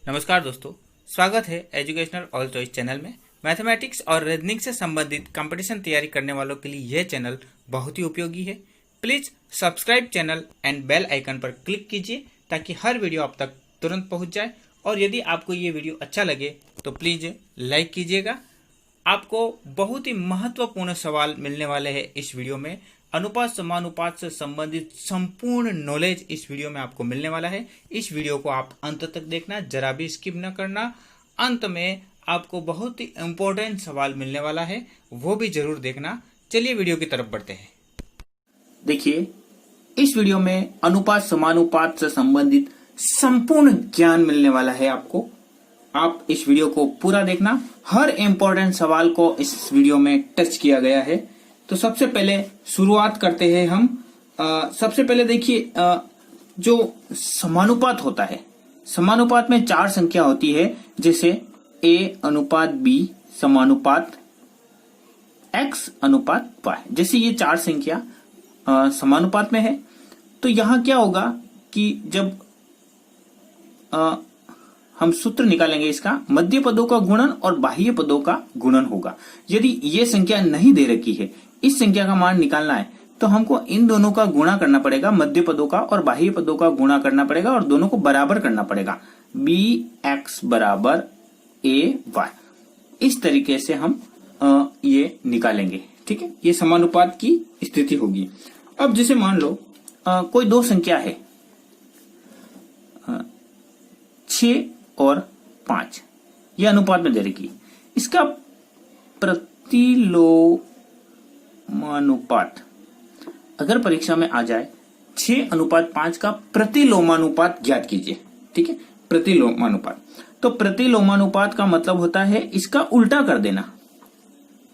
नमस्कार दोस्तों, स्वागत है एजुकेशनल ऑल चॉइस चैनल में। मैथमेटिक्स और रीजनिंग से संबंधित कंपटीशन तैयारी करने वालों के लिए यह चैनल बहुत ही उपयोगी है। Please subscribe channel and bell icon पर क्लिक कीजिए ताकि हर वीडियो आप तक तुरंत पहुंच जाए। और यदि आपको ये वीडियो अच्छा लगे तो प्लीज लाइक कीजिएगा। आपको बहुत ही महत्वपूर्ण सवाल मिलने वाले हैं इस वीडियो में। अनुपात समानुपात से संबंधित संपूर्ण नॉलेज इस वीडियो में आपको मिलने वाला है। इस वीडियो को आप अंत तक देखना, जरा भी स्किप न करना। अंत में आपको बहुत ही इंपॉर्टेंट सवाल मिलने वाला है, वो भी जरूर देखना। चलिए वीडियो की तरफ बढ़ते हैं। देखिए, इस वीडियो में अनुपात समानुपात से संबंधित संपूर्ण ज्ञान मिलने वाला है आपको। आप इस वीडियो को पूरा देखना, हर इंपॉर्टेंट सवाल को इस वीडियो में टच किया गया है। तो सबसे पहले शुरुआत करते हैं हम। सबसे पहले देखिए, जो समानुपात होता है, समानुपात में 4 संख्या होती है, जैसे a अनुपात b समानुपात x अनुपात y। जैसे ये 4 संख्या समानुपात में है, तो यहां क्या होगा कि जब हम सूत्र निकालेंगे, इसका मध्य पदों का गुणन और बाह्य पदों का गुणन होगा। यदि ये संख्या नहीं दे रखी है, इस संख्या का मान निकालना है, तो हमको इन दोनों का गुणा करना पड़ेगा, मध्य पदों का और बाह्य पदों का गुणा करना पड़ेगा और दोनों को बराबर करना पड़ेगा। bx बराबर ay, इस तरीके से हम ये निकालेंगे। ठीक है, ये समानुपात की स्थिति होगी। अब जैसे मान लो कोई 2 संख्या है, 6 और 5, ये अनुपात में दे रखी। इसका प्रतिलोमानुपात अगर परीक्षा में आ जाए, 6 अनुपात 5 का प्रतिलोमानुपात ज्ञात कीजिए। ठीक है, प्रतिलोमानुपात। तो प्रतिलोमानुपात का मतलब होता है इसका उल्टा कर देना।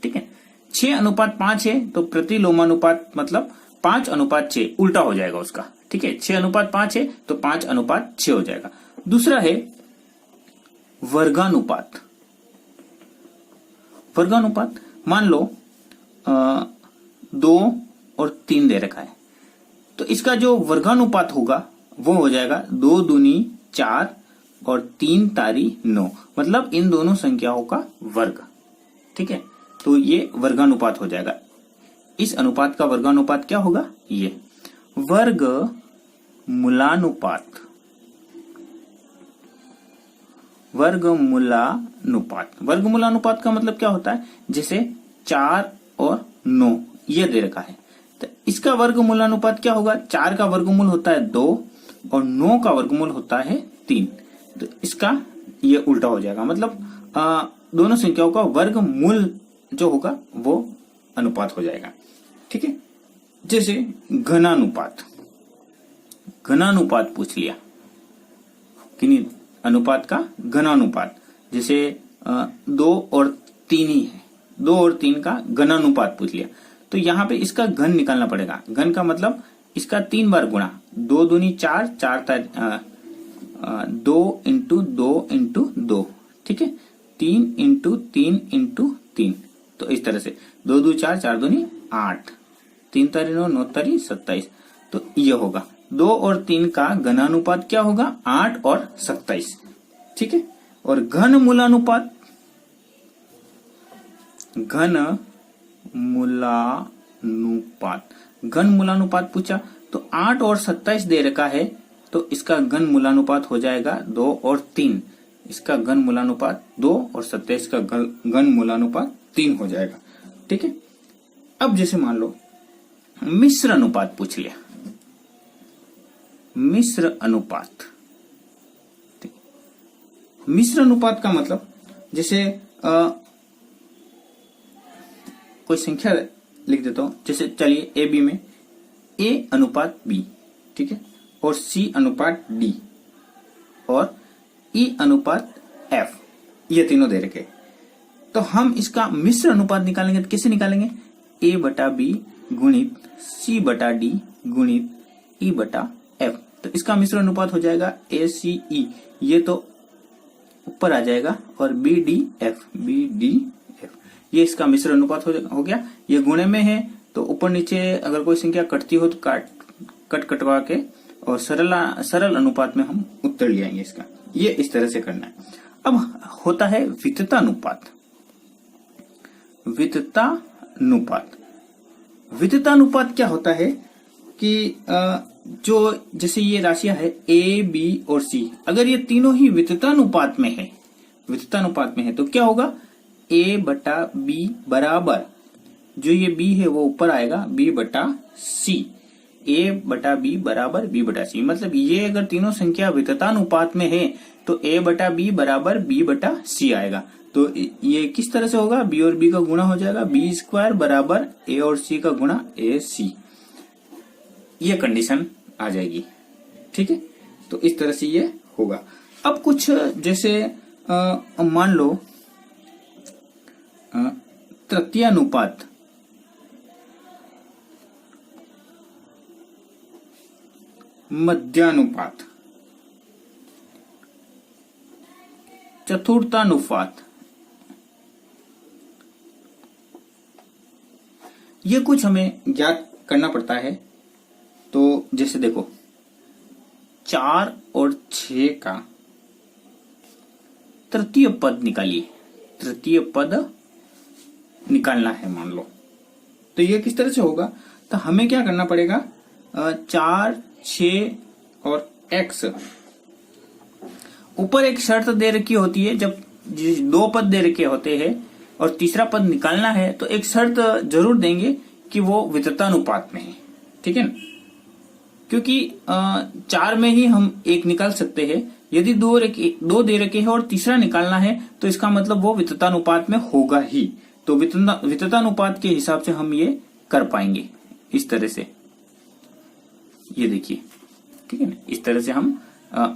ठीक है, 6 अनुपात 5 है तो प्रतिलोमानुपात मतलब 5 अनुपात 6 उल्टा हो जाएगा उसका। ठीक है, 6 अनुपात 5 है तो 5 अनुपात 6 हो जाएगा। दूसरा है वर्गानुपात। वर्गानुपात मान लो 2 और 3 दे रखा है, तो इसका जो वर्गानुपात होगा वो हो जाएगा 2 दूनी 4 और 3 तारी 9, मतलब इन दोनों संख्याओं का वर्ग। ठीक है, तो ये वर्गानुपात हो जाएगा। इस अनुपात का वर्गानुपात क्या होगा? ये वर्गमूलानुपात। वर्गमूलानुपात, वर्गमूलानुपात का मतलब क्या होता है? जैसे 4 और 9 ये दे रखा है, तो इसका वर्गमूलानुपात क्या होगा? 4 का वर्गमूल होता है 2 और 9 का वर्गमूल होता है 3, तो इसका ये उल्टा हो जाएगा। मतलब दोनों संख्याओं का वर्गमूल जो होगा वो अनुपात हो जाएगा। ठीक है, जैसे घनानुपात। घनानुपात पूछ लिया, किन्हीं अनुपात का घनानुपात, जैसे 2 और 3 ही है, 2 और 3 का घनानुपात पूछ लिया, तो यहाँ पे इसका घन निकालना पड़ेगा। घन का मतलब इसका 3 बार गुणा, 2 दूनी 4, 2 इंटू 2 इंटू 2। ठीक है, 3 इंटू 3 इंटू 3, तो इस तरह से 2 दू 4, 4 दूनी 8, 3 तारी 9, 9 तारी 27, तो ये होगा। 2 और 3 का घनानुपात क्या होगा? 8 और 27। ठीक है, और घन मूलानुपात, घन मूलानुपात, घन मूलानुपात पूछा तो 8 और 27 दे रखा है, तो इसका घन मूलानुपात हो जाएगा 2 और 3। इसका घन मूलानुपात 2 और 27 का घन मूलानुपात 3 हो जाएगा। ठीक है, अब जैसे मान लो मिश्र अनुपात पूछ लिया। मिश्र अनुपात, मिश्र अनुपात का मतलब जैसे कोई संख्या लिख देता हूं, जैसे चलिए ए बी में a अनुपात b, ठीक है, और c अनुपात d और e अनुपात f, ये तीनों दे रखे। तो हम इसका मिश्र अनुपात निकालेंगे तो कैसे निकालेंगे? a बटा b गुणित c बटा d गुणित e बटा f, तो इसका मिश्र अनुपात हो जाएगा ACE, ये तो ऊपर आ जाएगा, और BDF, ये इसका मिश्र अनुपात हो गया। ये गुणे में है तो ऊपर नीचे अगर कोई संख्या कटती हो तो कटवा के और सरल अनुपात में हम उत्तर ले आएंगे इसका। ये इस तरह से करना है। अब होता है विततानुपात। विततानुपात, विततानुपात क्या होता है कि जो जैसे ये राशियां है ए, बी और सी, अगर ये तीनों ही विततानुपात में है, विततानुपात में है तो क्या होगा, ए बटा बी बराबर, जो ये बी है वो ऊपर आएगा बी बटा सी, ए बटा बी बराबर बी बटा सी। मतलब ये अगर तीनों संख्या विततानुपात में है तो ए बटा बी बराबर बी बटा सी आएगा। तो ये किस तरह से होगा, बी और बी का गुणा हो जाएगा, बी स्क्वायर बराबर ए और सी का गुणा ए सी, ये कंडीशन आ जाएगी। ठीक है, तो इस तरह से ये होगा। अब कुछ जैसे मान लो तृतीयानुपात, मध्यानुपात, चतुर्थानुपात, ये कुछ हमें ज्ञात करना पड़ता है। तो जैसे देखो 4 और 6 का तृतीय पद निकालिए, तृतीय पद निकालना है मान लो, तो ये किस तरह से होगा, तो हमें क्या करना पड़ेगा, 4, 6 और x, ऊपर एक शर्त दे रखी होती है, जब 2 पद दे रखे होते हैं और तीसरा पद निकालना है तो एक शर्त जरूर देंगे कि वो विततानुपात में है। ठीक है ना, क्योंकि 4 में ही हम एक निकाल सकते हैं, यदि 2 दे रखे हैं और तीसरा निकालना है तो इसका मतलब वो विततानुपात में होगा ही। तो विततानुपात के हिसाब से हम ये कर पाएंगे इस तरह से, ये देखिए। ठीक है ना, इस तरह से हम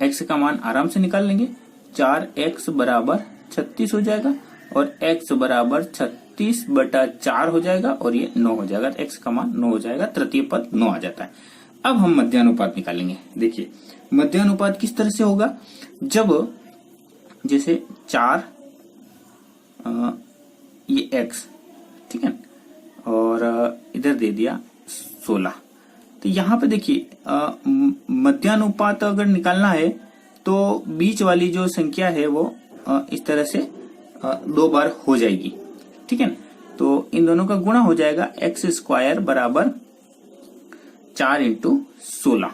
x का मान आराम से निकाल लेंगे। 4x बराबर 36 हो जाएगा और x बराबर 36 बटा 4 हो जाएगा और ये 9 हो जाएगा, x का मान 9 हो जाएगा, तृतीय पद 9 आ जाता है। अब हम मध्यानुपात निकालेंगे। देखिए मध्यानुपात किस तरह से होगा, जब जैसे 4 ये x, ठीक है, और इधर दे दिया 16, तो यहाँ पे देखिए मध्यानुपात अगर निकालना है तो बीच वाली जो संख्या है वो इस तरह से 2 बार हो जाएगी। ठीक है ना, तो इन दोनों का गुणा हो जाएगा, एक्स स्क्वायर बराबर 4 इंटू 16।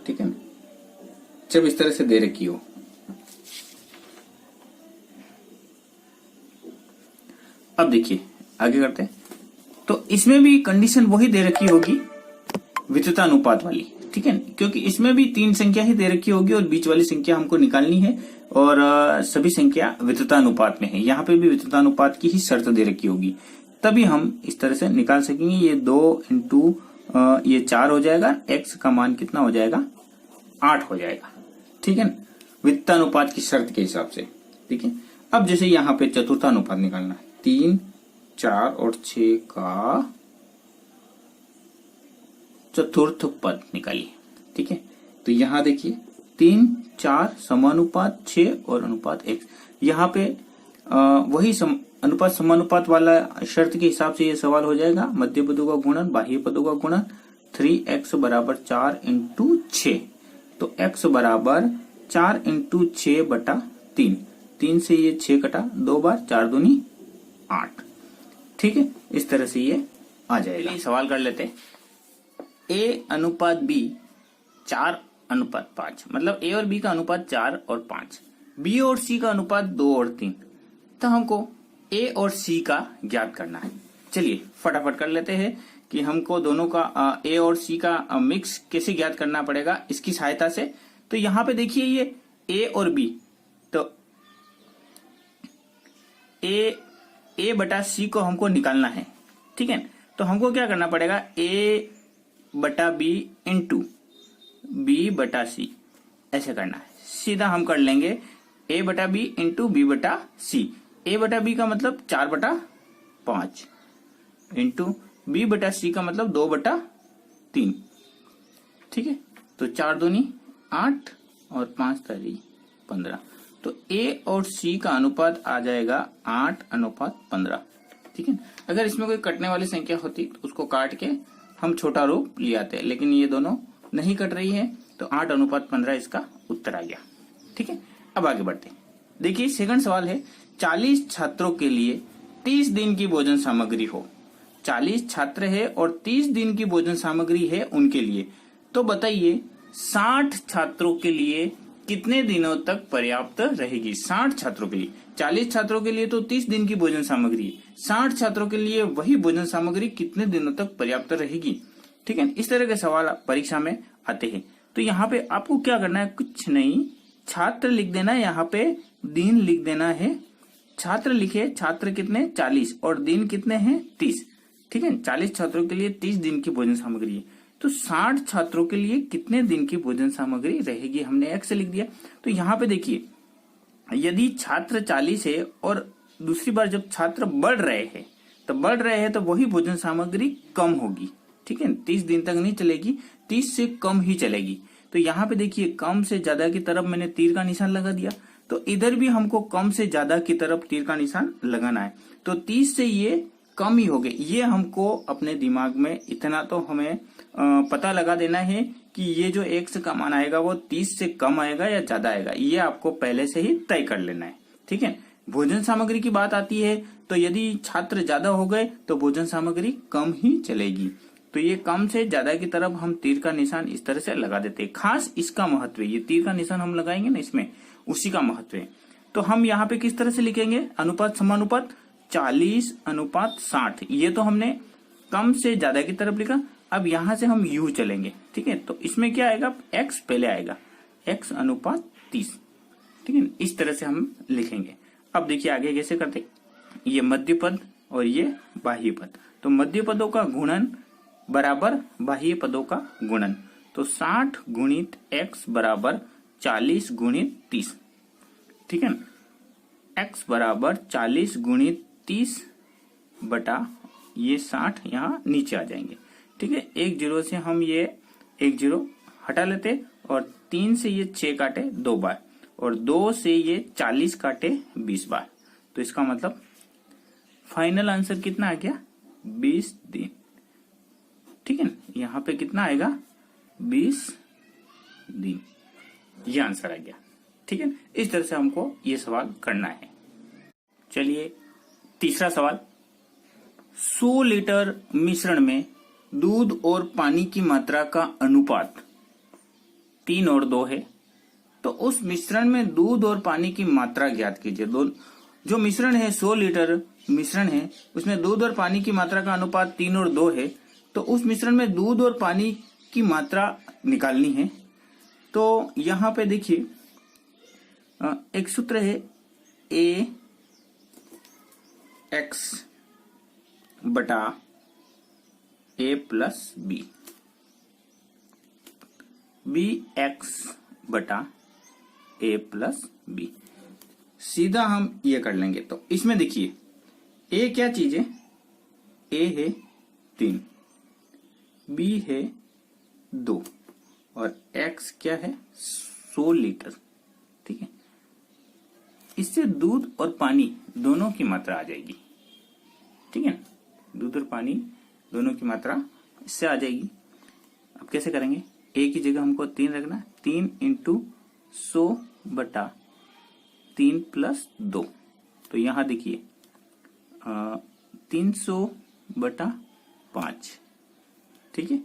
ठीक है ना, जब इस तरह से दे रखी हो। अब देखिए आगे करते हैं, तो इसमें भी कंडीशन वही दे रखी होगी विततानुपात वाली। ठीक है, क्योंकि इसमें भी 3 संख्या ही दे रखी होगी और बीच वाली संख्या हमको निकालनी है और सभी संख्या विततानुपात में है। यहाँ पे भी विततानुपात की ही शर्त दे रखी होगी, तभी हम इस तरह से निकाल सकेंगे। ये 2 इंटू ये 4 हो जाएगा, x का मान कितना हो जाएगा, 8 हो जाएगा। ठीक है ना, विततानुपात की शर्त के हिसाब से। ठीक है, अब जैसे यहाँ पे चतुर्थानुपात निकालना है, 3, 4 और 6 का चतुर्थ पद निकालिए। ठीक है, तो यहां देखिए 3, 4 समानुपात 6 और अनुपात x। यहाँ पे वही अनुपात समानुपात वाला शर्त के हिसाब से ये सवाल हो जाएगा। मध्य पदों का गुणन, बाह्य पदों का गुणन, 3x बराबर 4 इंटू 6, तो x बराबर 4 इंटू 6 बटा 3, 3 से ये 6 कटा 2 बार, 4 दूनी 8। ठीक है, इस तरह से ये आ जाएगा। सवाल कर लेते हैं, a अनुपात b 4 अनुपात 5, मतलब a और b का अनुपात 4 और 5, b और c का अनुपात 2 और 3, तो हमको a और c का ज्ञात करना है। चलिए फटाफट कर लेते हैं कि हमको दोनों का a और c का मिक्स कैसे ज्ञात करना पड़ेगा इसकी सहायता से। तो यहाँ पे देखिए ये a और b, तो a बटा c को हमको निकालना है। ठीक है, तो हमको क्या करना पड़ेगा, a बटा b इंटू b बटा c, ऐसे करना है। सीधा हम कर लेंगे a बटा b इंटू b बटा c। a बटा b का मतलब 4 बटा 5 इंटू b बटा c का मतलब 2 बटा 3। ठीक है, तो 4 दूनी 8 और 5 तारी 15, तो a और c का अनुपात आ जाएगा 8 अनुपात 15। ठीक है, अगर इसमें कोई कटने वाली संख्या होती तो उसको काट के हम छोटा रूप ले आते हैं, लेकिन ये दोनों नहीं कट रही है, तो 8 अनुपात 15 इसका उत्तर आ गया। ठीक है, अब आगे बढ़ते हैं। देखिए सेकंड सवाल है, 40 छात्रों के लिए 30 दिन की भोजन सामग्री हो। 40 छात्र है और 30 दिन की भोजन सामग्री है उनके लिए, तो बताइए 60 छात्रों के लिए कितने दिनों तक पर्याप्त रहेगी। 60 छात्रों के लिए, 40 छात्रों के लिए तो 30 दिन की भोजन सामग्री, 60 छात्रों के लिए वही भोजन सामग्री कितने दिनों तक पर्याप्त रहेगी। ठीक है, इस तरह के सवाल परीक्षा में आते हैं। तो यहाँ पे आपको क्या करना है, कुछ नहीं, छात्र लिख देना है, यहाँ पे दिन लिख देना है। छात्र लिखे, छात्र कितने 40 और दिन कितने हैं 30। ठीक है, 40 छात्रों के लिए 30 दिन की भोजन सामग्री है, तो 60 छात्रों के लिए कितने दिन की भोजन सामग्री रहेगी, हमने x लिख दिया। तो यहाँ पे देखिए, यदि छात्र 40 है और दूसरी बार जब छात्र बढ़ रहे हैं तो वही भोजन सामग्री कम होगी। ठीक है, 30 दिन तक नहीं चलेगी, 30 से कम ही चलेगी। तो यहाँ पे देखिए कम से ज्यादा की तरफ मैंने तीर का निशान लगा दिया, तो इधर भी हमको कम से ज्यादा की तरफ तीर का निशान लगाना है। तो 30 से ये कम ही हो गए, ये हमको अपने दिमाग में इतना तो हमें पता लगा देना है कि ये जो x का मान आएगा वो 30 से कम आएगा या ज्यादा आएगा, ये आपको पहले से ही तय कर लेना है। ठीक है, भोजन सामग्री की बात आती है तो यदि छात्र ज्यादा हो गए तो भोजन सामग्री कम ही चलेगी। तो ये कम से ज्यादा की तरफ हम तीर का निशान इस तरह से लगा देते हैं। खास इसका महत्व है, ये तीर का निशान हम लगाएंगे ना इसमें, उसी का महत्व है। तो हम यहाँ पे किस तरह से लिखेंगे, अनुपात समानुपात 40:60। ये तो हमने कम से ज्यादा की तरफ लिखा। अब यहां से हम u चलेंगे। ठीक है, तो इसमें क्या आएगा, x पहले आएगा, x/30। ठीक है, इस तरह से हम लिखेंगे। अब देखिए आगे कैसे करते, ये मध्य पद और ये बाह्य पद, तो मध्य पदों का गुणन बराबर बाह्य पदों का गुणन, तो 60 गुणित x बराबर 40 गुणित 30। ठीक है, x बराबर 40 गुणित 30 बटा ये 60 यहाँ नीचे आ जाएंगे। ठीक है, 1 0 से हम ये 1 0 हटा लेते और 3 से ये 6 काटे 2 बार और 2 से ये 40 काटे 20 बार। तो इसका मतलब फाइनल आंसर कितना आ गया, 20 दिन। ठीक है, यहाँ पे कितना आएगा, 20 दिन, ये आंसर आ गया। ठीक है, इस तरह से हमको ये सवाल करना है। चलिए तीसरा सवाल, 100 लीटर मिश्रण में दूध और पानी की मात्रा का अनुपात 3 और 2 है, तो उस मिश्रण में दूध और पानी की मात्रा ज्ञात कीजिए। जो मिश्रण है 100 लीटर मिश्रण है, उसमें दूध और पानी की मात्रा का अनुपात 3 और 2 है, तो उस मिश्रण में दूध और पानी की मात्रा निकालनी है। तो यहाँ पे देखिए एक सूत्र है, a x बटा a plus B, B x बटा a प्लस बी। सीधा हम ये कर लेंगे। तो इसमें देखिए a क्या चीज है, a है 3, b है 2 और x क्या है 100 लीटर। ठीक है, इससे दूध और पानी दोनों की मात्रा आ जाएगी। ठीक है, दूध और पानी दोनों की मात्रा इससे आ जाएगी। अब कैसे करेंगे, a की जगह हमको 3 रखना, 3 × 100 बटा 3 + 2। तो यहां देखिए 300 बटा 5। ठीक है,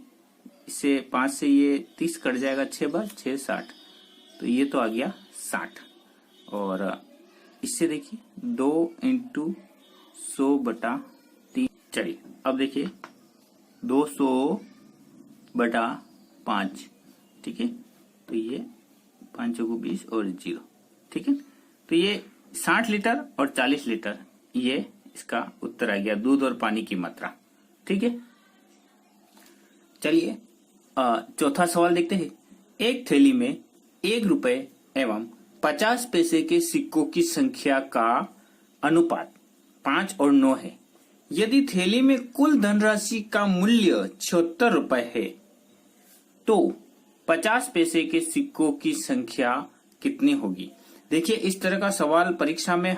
इससे 5 से ये 30 कट जाएगा, 6 बार 6 60, तो ये तो आ गया 60। और इससे देखिए 2 × 100 बटा 3। चलिए अब देखिए 200 बटा 5। ठीक है, तो ये 5 को 20 और 0। ठीक है, तो ये 60 लीटर और 40 लीटर, ये इसका उत्तर आ गया, दूध और पानी की मात्रा। ठीक है, चलिए चौथा सवाल देखते हैं। एक थैली में 1 रुपए एवं 50 पैसे के सिक्कों की संख्या का अनुपात 5 और 9 है। यदि थैली में कुल धनराशि का मूल्य 76 रुपए है, तो 50 पैसे के सिक्कों की संख्या कितनी होगी। देखिए इस तरह का सवाल परीक्षा में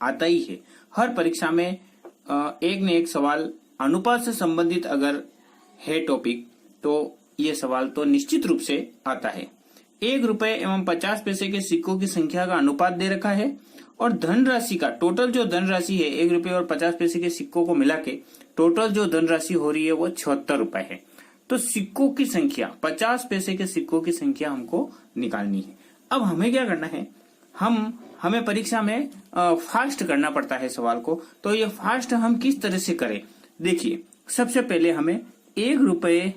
आता ही है। हर परीक्षा में एक न एक सवाल अनुपात से संबंधित अगर है टॉपिक, तो ये सवाल तो निश्चित रूप से आता है। ₹1 एवं 50 पैसे के सिक्कों की संख्या का अनुपात दे रखा है और धनराशि का टोटल जो धनराशि है ₹1 और 50 पैसे के सिक्कों को मिला के टोटल जो धनराशि हो रही है वो ₹76 है। तो सिक्कों की संख्या 50 पैसे के सिक्कों की संख्या हमको निकालनी है। अब हमें क्या करना है, हमें परीक्षा में फास्ट करना पड़ता है सवाल को। तो ये फास्ट हम किस तरह से करें, देखिए सबसे पहले हमें ₹1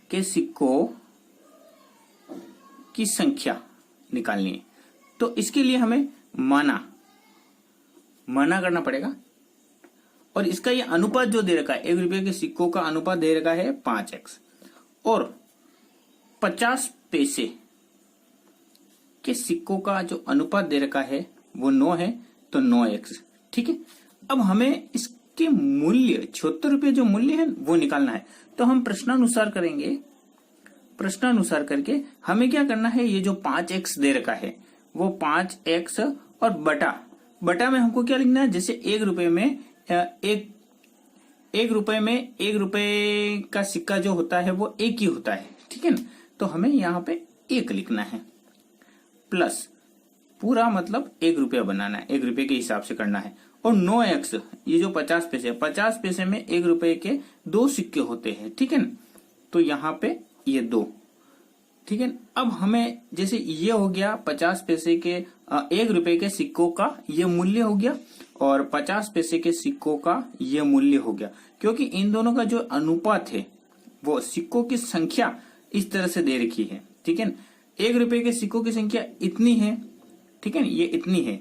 के सिक्कों की संख्या निकालनी है। तो इसके लिए हमें माना करना पड़ेगा और इसका ये अनुपात जो दे रखा है ₹1 के सिक्कों का अनुपात दे रखा है 5x और 50 पैसे के सिक्कों का जो अनुपात दे रखा है वो 9 है, तो 9x। ठीक है, अब हमें इसके मूल्य ₹76 जो मूल्य है वो निकालना है। तो हम प्रश्नानुसार करेंगे, प्रश्नानुसार करके हमें क्या करना है, ये जो 5x दे रखा है वो 5x और बटा में हमको क्या लिखना है, जैसे ₹1 में ₹1 का सिक्का जो होता है वो 1 ही होता है। ठीक है ना, तो हमें यहाँ पे 1 लिखना है प्लस पूरा मतलब ₹1 बनाना है, ₹1 के हिसाब से करना है। और 9x ये जो 50 पैसे में ₹1 के 2 सिक्के होते हैं। ठीक है ना, तो यहाँ पे ये 2। ठीक है, अब हमें जैसे ये हो गया 50 पैसे के ₹1 के सिक्कों का ये मूल्य हो गया और 50 पैसे के सिक्कों का ये मूल्य हो गया, क्योंकि इन दोनों का जो अनुपात है वो सिक्कों की संख्या इस तरह से दे रखी है। ठीक है, ₹1 के सिक्कों की संख्या इतनी है। ठीक है, ये इतनी है,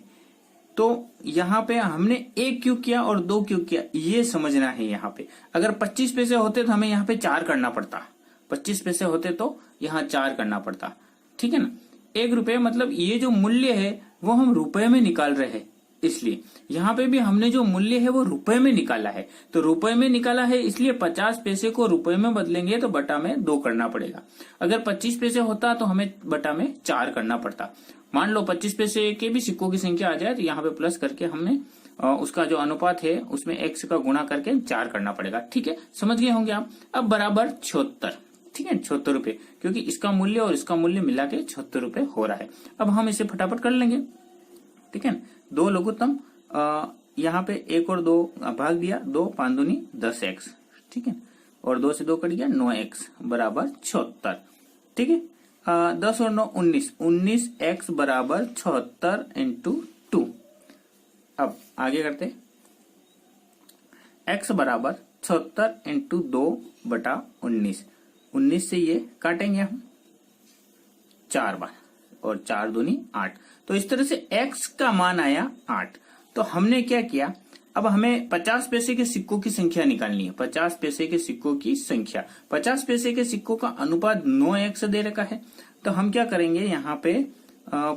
तो यहाँ पे हमने 1 क्यों किया और 2 क्यों किया ये समझना है। यहाँ पे अगर 25 पैसे होते तो हमें यहाँ पे 4 करना पड़ता, 25 पैसे होते तो यहाँ 4 करना पड़ता। ठीक है ना, ₹1 मतलब ये जो मूल्य है वो हम रुपए में निकाल रहे हैं, इसलिए यहाँ पे भी हमने जो मूल्य है वो रुपए में निकाला है। तो रुपए में निकाला है इसलिए 50 पैसे को रुपए में बदलेंगे तो बटा में 2 करना पड़ेगा। अगर 25 पैसे होता तो हमें बटा में 4 करना पड़ता। मान लो 25 पैसे के भी सिक्कों की संख्या आ जाए तो यहाँ पे प्लस करके हमने उसका जो अनुपात है उसमें x का गुणा करके 4 करना पड़ेगा। ठीक है, समझ गए होंगे आप। अब बराबर 76। ठीक है, ₹76, क्योंकि इसका मूल्य और इसका मूल्य मिला के ₹76 हो रहा है। अब हम इसे फटाफट कर लेंगे। ठीक है, 2 लघुत्तम यहाँ पे 1 और 2 भाग दिया, 2 5 दूनी 10x। ठीक है, और 2 से 2 कट गया, 9x बराबर 76। ठीक है, 10 और 9 19, 19x बराबर 76 इंटू 2। अब आगे करते, x बराबर 76 इंटू 2 बटा 19। 19 से ये काटेंगे हम 4 बार और 4 दूनी 8। तो इस तरह से x का मान आया 8। तो हमने क्या किया, अब हमें 50 पैसे के सिक्कों की संख्या निकालनी है। 50 पैसे के सिक्कों की संख्या, 50 पैसे के सिक्कों का अनुपात 9x दे रखा है। तो हम क्या करेंगे, यहाँ पे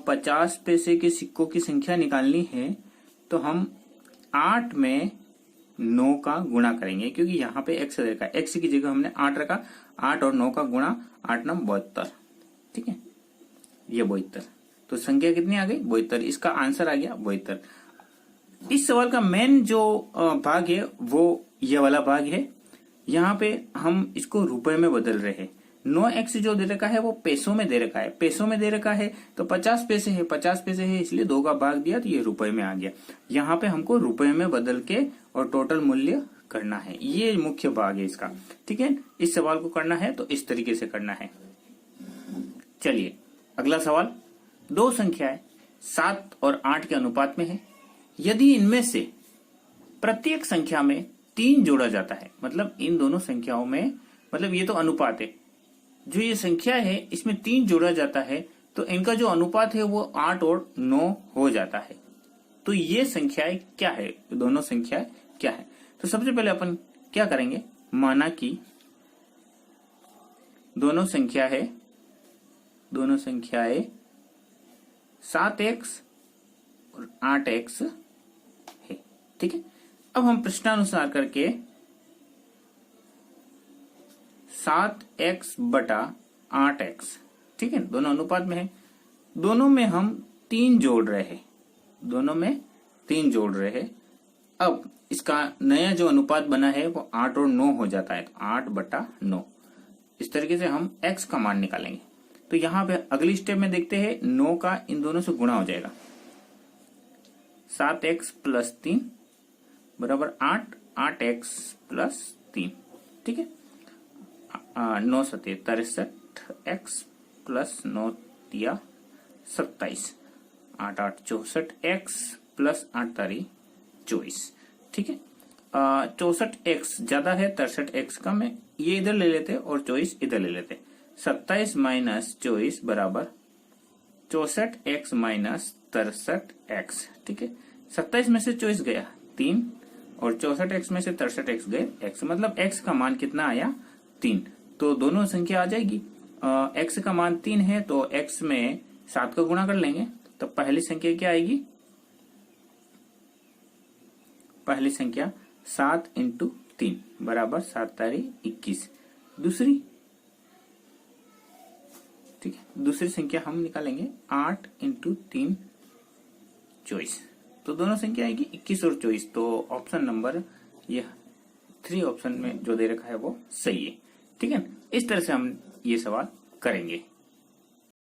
50 पैसे के सिक्कों की संख्या निकालनी है तो हम 8 में 9 का गुणा करेंगे, क्योंकि यहाँ पे x दे रखा है, x की जगह हमने 8 रखा। 8 और 9 का गुणा, 8 9 72। ठीक है, ये 72। तो संख्या कितनी आ गई, 72। इसका आंसर आ गया 72। इस सवाल का मेन जो भाग है वो ये वाला भाग है। यहाँ पे हम इसको रुपए में बदल रहे हैं। 9x जो दे रखा है वो पैसों में दे रखा है, पैसों में दे रखा है तो 50 पैसे है, 50 पैसे है इसलिए 2 का भाग दिया तो ये रुपए में आ गया। यहाँ पे हमको रुपए में बदल के और टोटल मूल्य करना है, ये मुख्य भाग है इसका। ठीक है, इस सवाल को करना है तो इस तरीके से करना है। चलिए अगला सवाल, 2 संख्याएं 7 और 8 के अनुपात में है। यदि इनमें से प्रत्येक संख्या में 3 जोड़ा जाता है, मतलब इन दोनों संख्याओं में, मतलब ये तो अनुपात है, जो ये संख्या है इसमें 3 जोड़ा जाता है तो इनका जो अनुपात है वो 8 और 9 हो जाता है। तो ये संख्याएं क्या है, दोनों संख्याएं क्या है। तो सबसे पहले अपन क्या करेंगे, माना कि दोनों संख्याएं 7x और 8x है। ठीक है, अब हम प्रश्नानुसार करके 7x बटा 8x, ठीक है, दोनों अनुपात में है, दोनों में हम 3 जोड़ रहे हैं, दोनों में 3 जोड़ रहे हैं। अब इसका नया जो अनुपात बना है वो 8 और 9 हो जाता है, तो 8 बटा 9। इस तरीके से हम x का मान निकालेंगे। तो यहाँ पे अगली स्टेप में देखते हैं 9 का इन दोनों से गुणा हो जाएगा। 7x प्लस 3 बराबर 8, 8x प्लस 3, ठीक है। 9 सते 63x प्लस 9 दिया 27, 8 8 64x प्लस 8 तारी 24, ठीक है। 64x ज्यादा है, 63x कम है, ये इधर ले लेते और 24 इधर ले लेते। 27 माइनस 24 बराबर 64x माइनस 63x, ठीक है। 27 में से 24 गया 3 और 64x में से 63x गए x, मतलब x का मान कितना आया 3। तो दोनों संख्या आ जाएगी। x का मान 3 है तो x में 7 का गुणा कर लेंगे, तो पहली संख्या क्या आएगी, पहली संख्या 7 इंटू 3 बराबर 7 तारी 21। दूसरी, ठीक है, दूसरी संख्या हम निकालेंगे 8 इंटू 3 24। तो दोनों संख्या आएगी 21 और 24। तो ऑप्शन नंबर ये 3 ऑप्शन में जो दे रखा है वो सही है, ठीक है। इस तरह से हम ये सवाल करेंगे।